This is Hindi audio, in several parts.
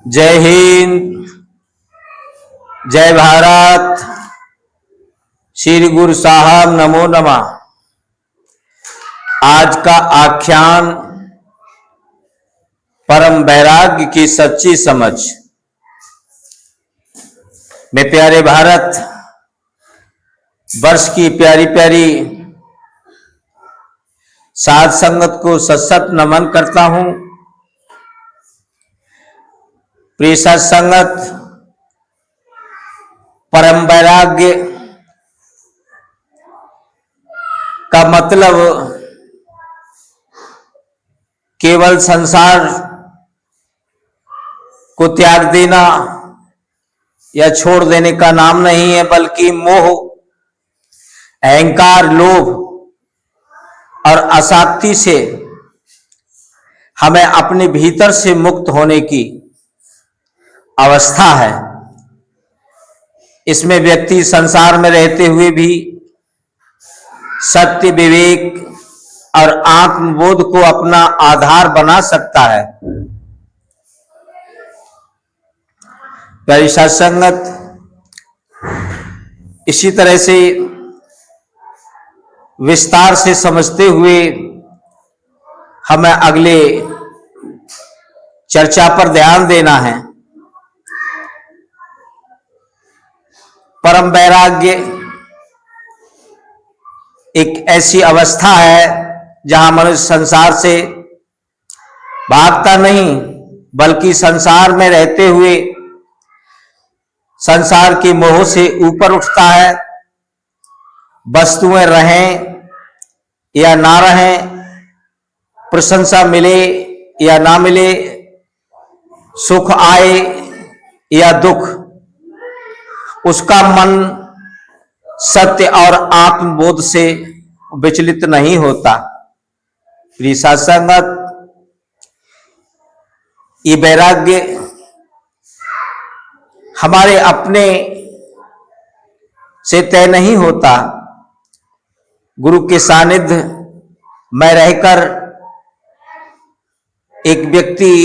जय हिंद, जय भारत। श्री गुरु साहब नमो नमः। आज का आख्यान परम वैराग्य की सच्ची समझ में प्यारे भारत वर्ष की प्यारी प्यारी साध संगत को सत्सत नमन करता हूं। प्रिय साध संगत, परम वैराग्य का मतलब केवल संसार को त्याग देना या छोड़ देने का नाम नहीं है, बल्कि मोह, अहंकार, लोभ और आसक्ति से हमें अपने भीतर से मुक्त होने की अवस्था है। इसमें व्यक्ति संसार में रहते हुए भी सत्य, विवेक और आत्मबोध को अपना आधार बना सकता है। प्यारी साध संगत, इसी तरह से विस्तार से समझते हुए हमें अगले चर्चा पर ध्यान देना है। परम वैराग्य एक ऐसी अवस्था है जहां मनुष्य संसार से भागता नहीं, बल्कि संसार में रहते हुए संसार के मोह से ऊपर उठता है। वस्तुएं रहें या ना रहें, प्रशंसा मिले या ना मिले, सुख आए या दुख, उसका मन सत्य और आत्मबोध से विचलित नहीं होता। प्रिय साध संगत, ये वैराग्य हमारे अपने से तय नहीं होता। गुरु के सानिध्य में रहकर एक व्यक्ति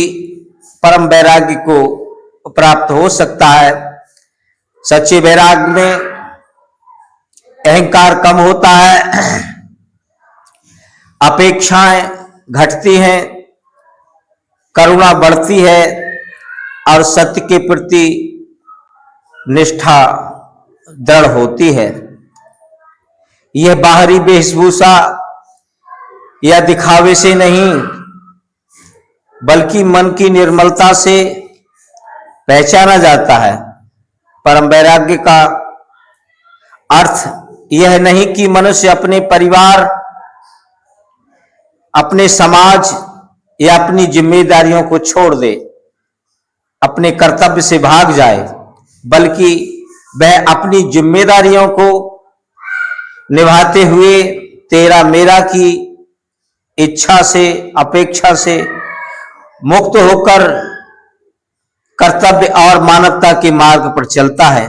परम वैराग्य को प्राप्त हो सकता है। सच्चे वैराग्य में अहंकार कम होता है, अपेक्षाएं घटती हैं, करुणा बढ़ती है और सत्य के प्रति निष्ठा दृढ़ होती है। यह बाहरी वेशभूषा या दिखावे से नहीं, बल्कि मन की निर्मलता से पहचाना जाता है। परम वैराग्य का अर्थ यह नहीं कि मनुष्य अपने परिवार, अपने समाज या अपनी जिम्मेदारियों को छोड़ दे, अपने कर्तव्य से भाग जाए, बल्कि वह अपनी जिम्मेदारियों को निभाते हुए तेरा मेरा की इच्छा से, अपेक्षा से मुक्त होकर कर्तव्य और मानवता के मार्ग पर चलता है।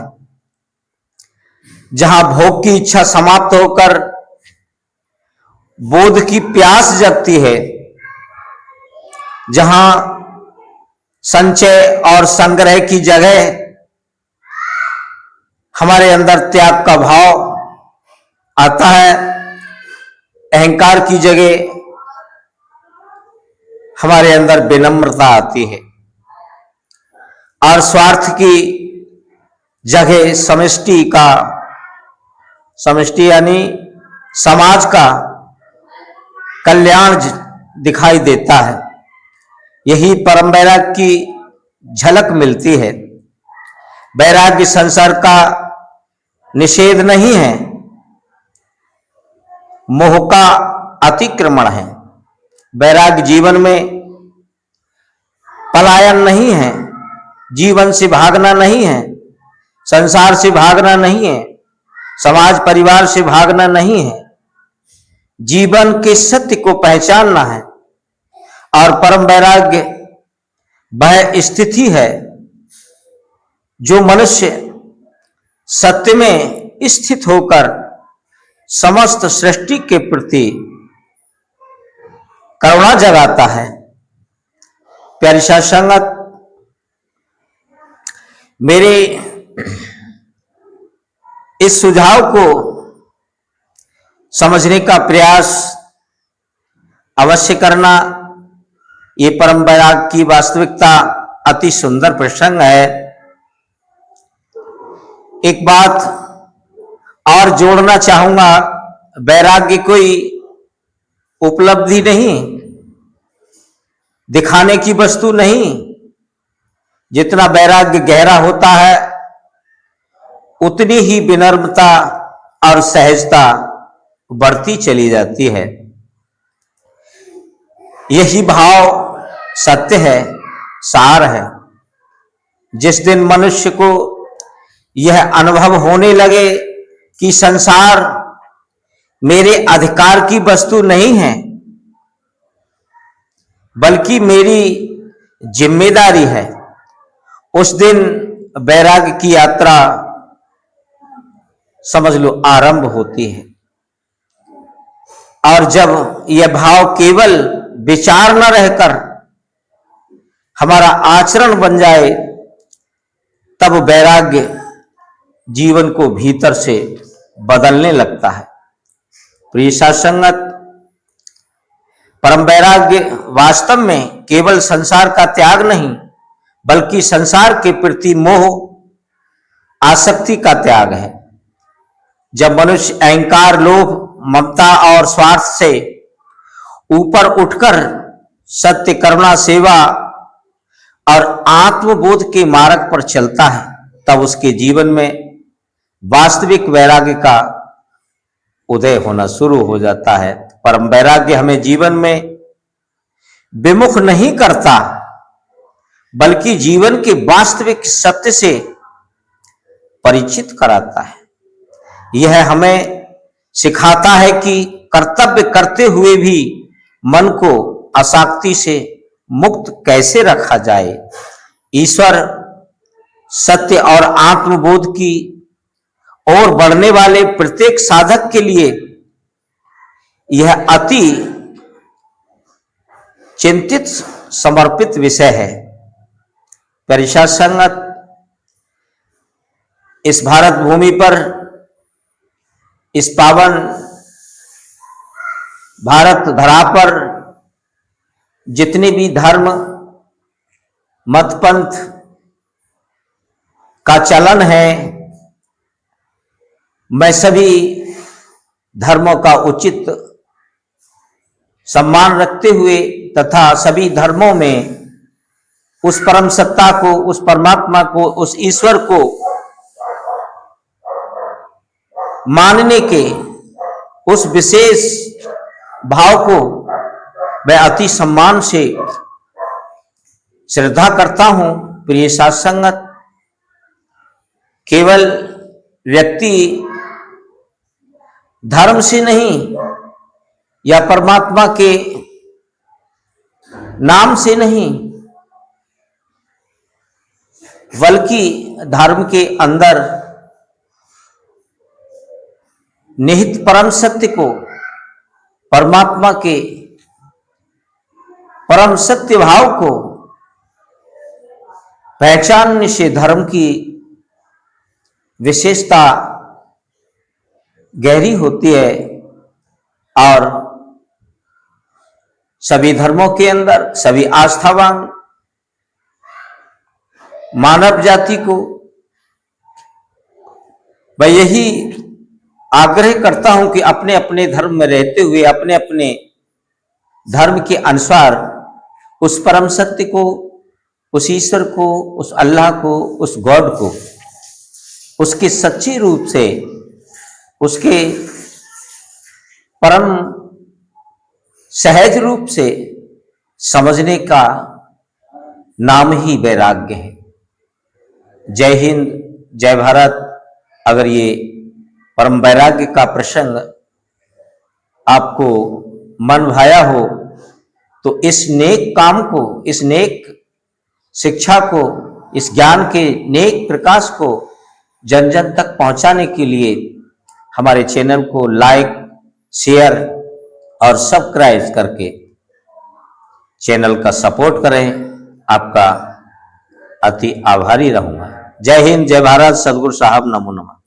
जहां भोग की इच्छा समाप्त होकर बोध की प्यास जगती है, जहां संचय और संग्रह की जगह हमारे अंदर त्याग का भाव आता है, अहंकार की जगह हमारे अंदर विनम्रता आती है और स्वार्थ की जगह समष्टि यानी समाज का कल्याण दिखाई देता है। यही परम वैराग्य की झलक मिलती है। वैराग्य संसार का निषेध नहीं है, मोह का अतिक्रमण है। वैराग्य जीवन में पलायन नहीं है, जीवन से भागना नहीं है, संसार से भागना नहीं है, समाज परिवार से भागना नहीं है। जीवन के सत्य को पहचानना है। और परम वैराग्य वह स्थिति है जो मनुष्य सत्य में स्थित होकर समस्त सृष्टि के प्रति करुणा जगाता है। प्यारी साध संगत, मेरे इस सुझाव को समझने का प्रयास अवश्य करना। ये परम वैराग्य की वास्तविकता अति सुंदर प्रसंग है। एक बात और जोड़ना चाहूंगा, वैराग्य कोई उपलब्धि नहीं, दिखाने की वस्तु नहीं। जितना वैराग्य गहरा होता है उतनी ही विनम्रता और सहजता बढ़ती चली जाती है। यही भाव सत्य है, सार है। जिस दिन मनुष्य को यह अनुभव होने लगे कि संसार मेरे अधिकार की वस्तु नहीं है बल्कि मेरी जिम्मेदारी है, उस दिन वैराग्य की यात्रा समझ लो आरंभ होती है। और जब यह भाव केवल विचार न रहकर हमारा आचरण बन जाए, तब वैराग्य जीवन को भीतर से बदलने लगता है। प्रिय सत्संगत, परम वैराग्य वास्तव में केवल संसार का त्याग नहीं बल्कि संसार के प्रति मोह आसक्ति का त्याग है। जब मनुष्य अहंकार, लोभ, ममता और स्वार्थ से ऊपर उठकर सत्य, करुणा, सेवा और आत्मबोध के मार्ग पर चलता है, तब उसके जीवन में वास्तविक वैराग्य का उदय होना शुरू हो जाता है। परम वैराग्य हमें जीवन में विमुख नहीं करता बल्कि जीवन के वास्तविक सत्य से परिचित कराता है। यह हमें सिखाता है कि कर्तव्य करते हुए भी मन को आसक्ति से मुक्त कैसे रखा जाए। ईश्वर, सत्य और आत्मबोध की ओर बढ़ने वाले प्रत्येक साधक के लिए यह अति चिंतित समर्पित विषय है। परिषद संगत, इस भारत भूमि पर, इस पावन भारत धरा पर जितने भी धर्म, मत, पंथ का चलन है, मैं सभी धर्मों का उचित सम्मान रखते हुए तथा सभी धर्मों में उस परम सत्ता को, उस परमात्मा को, उस ईश्वर को मानने के उस विशेष भाव को मैं अति सम्मान से श्रद्धा करता हूं। प्रिय साथ संगत, केवल व्यक्ति धर्म से नहीं या परमात्मा के नाम से नहीं बल्कि धर्म के अंदर निहित परम सत्य को, परमात्मा के परम सत्य भाव को पहचानने से धर्म की विशेषता गहरी होती है। और सभी धर्मों के अंदर सभी आस्थावान मानव जाति को मैं यही आग्रह करता हूं कि अपने अपने धर्म में रहते हुए अपने अपने धर्म के अनुसार उस परम सत्य को, उस ईश्वर को, उस अल्लाह को, उस गॉड को उसके सच्चे रूप से, उसके परम सहज रूप से समझने का नाम ही वैराग्य है। जय हिंद, जय भारत। अगर ये परम वैराग्य का प्रसंग आपको मन भाया हो तो इस नेक काम को, इस नेक शिक्षा को, इस ज्ञान के नेक प्रकाश को जन जन तक पहुंचाने के लिए हमारे चैनल को लाइक, शेयर और सब्सक्राइब करके चैनल का सपोर्ट करें। आपका अति आभारी रहूंगा। जय हिंद, जय भारत, सदगुरु साहब नमो नमः।